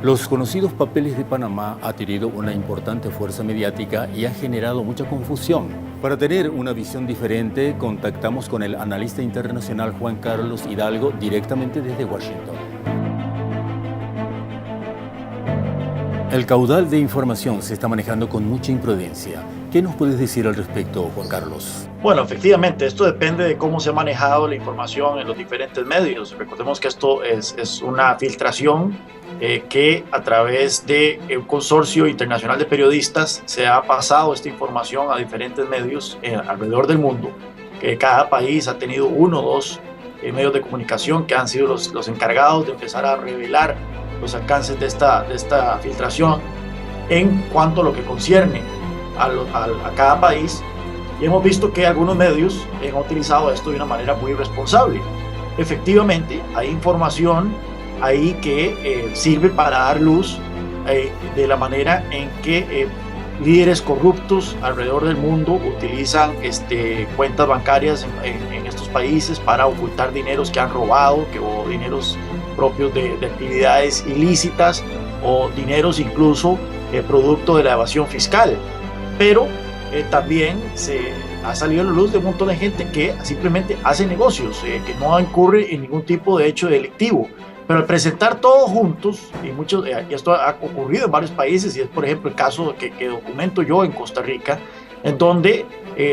Los conocidos papeles de Panamá han tenido una importante fuerza mediática y ha generado mucha confusión. Para tener una visión diferente, contactamos con el analista internacional Juan Carlos Hidalgo directamente desde Washington. El caudal de información se está manejando con mucha imprudencia. ¿Qué nos puedes decir al respecto, Juan Carlos? Bueno, efectivamente, esto depende de cómo se ha manejado la información en los diferentes medios. Recordemos que esto es una filtración que a través de un consorcio internacional de periodistas se ha pasado esta información a diferentes medios alrededor del mundo, que cada país ha tenido uno o dos medios de comunicación que han sido los encargados de empezar a revelar los alcances de esta filtración en cuanto a lo que concierne a cada país, y hemos visto que algunos medios han utilizado esto de una manera muy irresponsable. Efectivamente, hay información ahí que sirve para dar luz de la manera en que líderes corruptos alrededor del mundo utilizan cuentas bancarias en estos países para ocultar dineros que han robado, o dineros propios de actividades ilícitas, o dineros incluso producto de la evasión fiscal. Pero también se ha salido a la luz de un montón de gente que simplemente hace negocios, que no incurre en ningún tipo de hecho delictivo. Pero al presentar todos juntos, y esto ha ocurrido en varios países, y es por ejemplo el caso que documento yo en Costa Rica, en donde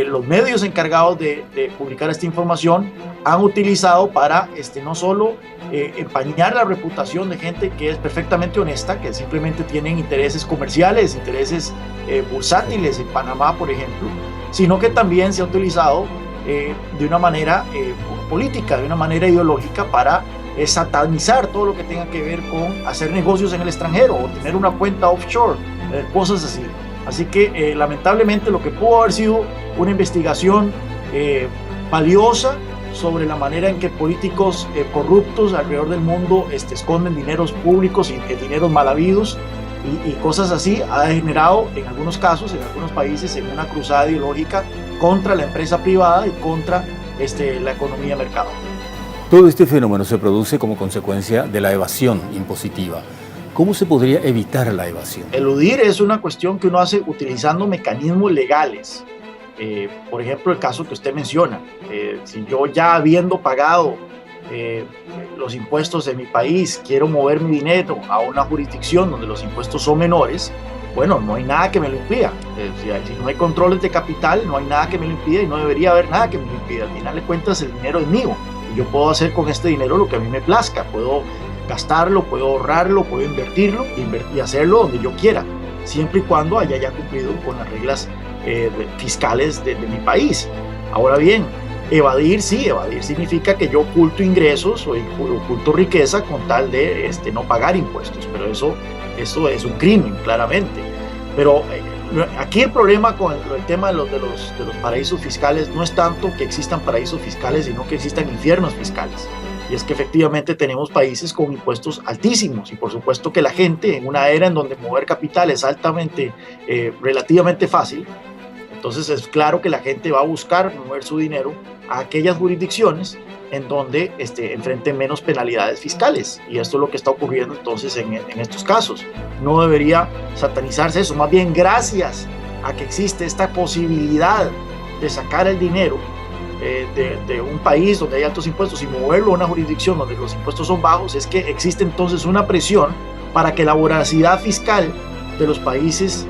los medios encargados de publicar esta información han utilizado para no solo empañar la reputación de gente que es perfectamente honesta, que simplemente tienen intereses comerciales, intereses bursátiles en Panamá, por ejemplo, sino que también se ha utilizado de una manera política, de una manera ideológica para satanizar todo lo que tenga que ver con hacer negocios en el extranjero o tener una cuenta offshore, cosas así. Así que lamentablemente lo que pudo haber sido una investigación valiosa sobre la manera en que políticos corruptos alrededor del mundo esconden dineros públicos y dineros mal habidos y cosas así, ha generado en algunos casos, en algunos países, en una cruzada ideológica contra la empresa privada y contra la economía de mercado. Todo este fenómeno se produce como consecuencia de la evasión impositiva. ¿Cómo se podría evitar la evasión? Eludir es una cuestión que uno hace utilizando mecanismos legales. Por ejemplo, el caso que usted menciona. Si yo ya habiendo pagado los impuestos en mi país, quiero mover mi dinero a una jurisdicción donde los impuestos son menores, bueno, no hay nada que me lo impida. Si no hay controles de capital, no hay nada que me lo impida y no debería haber nada que me lo impida. Al final de cuentas, el dinero es mío. Yo puedo hacer con este dinero lo que a mí me plazca, puedo gastarlo, puedo ahorrarlo, puedo invertirlo y hacerlo donde yo quiera, siempre y cuando haya ya cumplido con las reglas fiscales de mi país. Ahora bien, evadir significa que yo oculto ingresos o oculto riqueza con tal de no pagar impuestos, pero eso es un crimen, claramente. Pero aquí el problema con el tema de los paraísos fiscales no es tanto que existan paraísos fiscales, sino que existan infiernos fiscales. Y es que efectivamente tenemos países con impuestos altísimos y por supuesto que la gente en una era en donde mover capital es relativamente fácil, entonces es claro que la gente va a buscar mover su dinero a aquellas jurisdicciones en donde enfrenten menos penalidades fiscales, y esto es lo que está ocurriendo entonces en estos casos. No debería satanizarse eso, más bien gracias a que existe esta posibilidad de sacar el dinero de un país donde hay altos impuestos y moverlo a una jurisdicción donde los impuestos son bajos, es que existe entonces una presión para que la voracidad fiscal de los países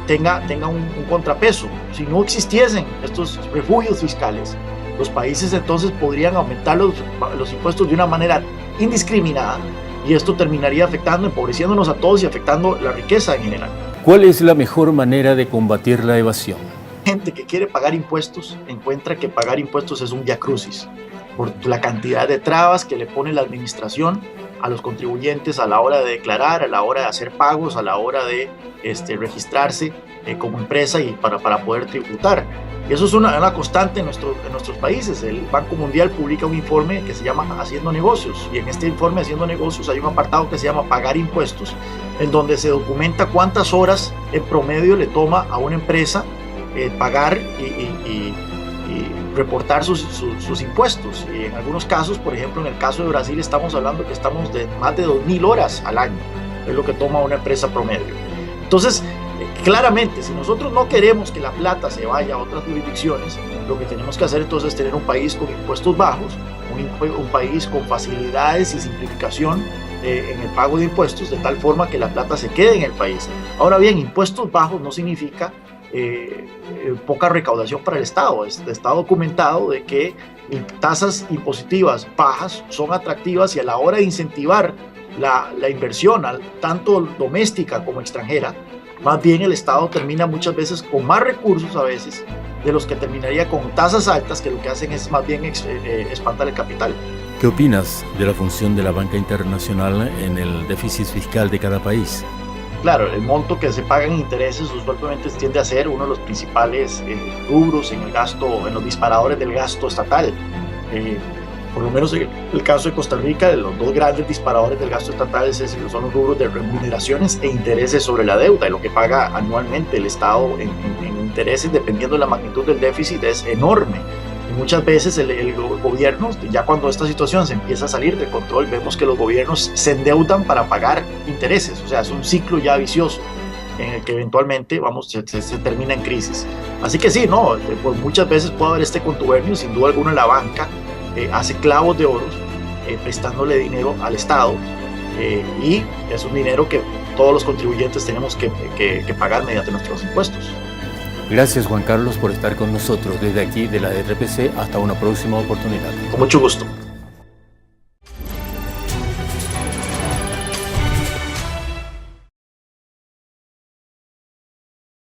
tenga un contrapeso. Si no existiesen estos refugios fiscales, los países entonces podrían aumentar los impuestos de una manera indiscriminada y esto terminaría empobreciéndonos a todos y afectando la riqueza en general. ¿Cuál es la mejor manera de combatir la evasión? Gente que quiere pagar impuestos encuentra que pagar impuestos es un viacrucis por la cantidad de trabas que le pone la administración a los contribuyentes a la hora de declarar, a la hora de hacer pagos, a la hora de registrarse como empresa y para poder tributar. Y eso es una constante en nuestros países. El Banco Mundial publica un informe que se llama Haciendo Negocios, y en este informe Haciendo Negocios hay un apartado que se llama Pagar Impuestos, en donde se documenta cuántas horas en promedio le toma a una empresa pagar y reportar sus impuestos. Y en algunos casos, por ejemplo en el caso de Brasil, estamos hablando que estamos de más de 2.000 horas al año es lo que toma una empresa promedio. Entonces, claramente, si nosotros no queremos que la plata se vaya a otras jurisdicciones, lo que tenemos que hacer entonces es tener un país con impuestos bajos, un país con facilidades y simplificación en el pago de impuestos, de tal forma que la plata se quede en el país. Ahora bien, impuestos bajos no significa poca recaudación para el Estado. Está documentado de que tasas impositivas bajas son atractivas y a la hora de incentivar la inversión, tanto doméstica como extranjera, más bien el Estado termina muchas veces con más recursos a veces de los que terminaría con tasas altas, que lo que hacen es más bien espantar el capital. ¿Qué opinas de la función de la banca internacional en el déficit fiscal de cada país? Claro, el monto que se paga en intereses usualmente tiende a ser uno de los principales rubros en el gasto, en los disparadores del gasto estatal. Por lo menos en el caso de Costa Rica, los dos grandes disparadores del gasto estatal son los rubros de remuneraciones e intereses sobre la deuda, y lo que paga anualmente el Estado en intereses, dependiendo de la magnitud del déficit, es enorme. Y muchas veces el gobierno, ya cuando esta situación se empieza a salir de control, vemos que los gobiernos se endeudan para pagar intereses, o sea, es un ciclo ya vicioso en el que eventualmente se termina en crisis. Así que sí, no, pues muchas veces puede haber este contubernio, sin duda alguna la banca hace clavos de oro prestándole dinero al Estado, y es un dinero que todos los contribuyentes tenemos que pagar mediante nuestros impuestos. Gracias, Juan Carlos, por estar con nosotros desde aquí de la RPC. Hasta una próxima oportunidad. Con mucho gusto.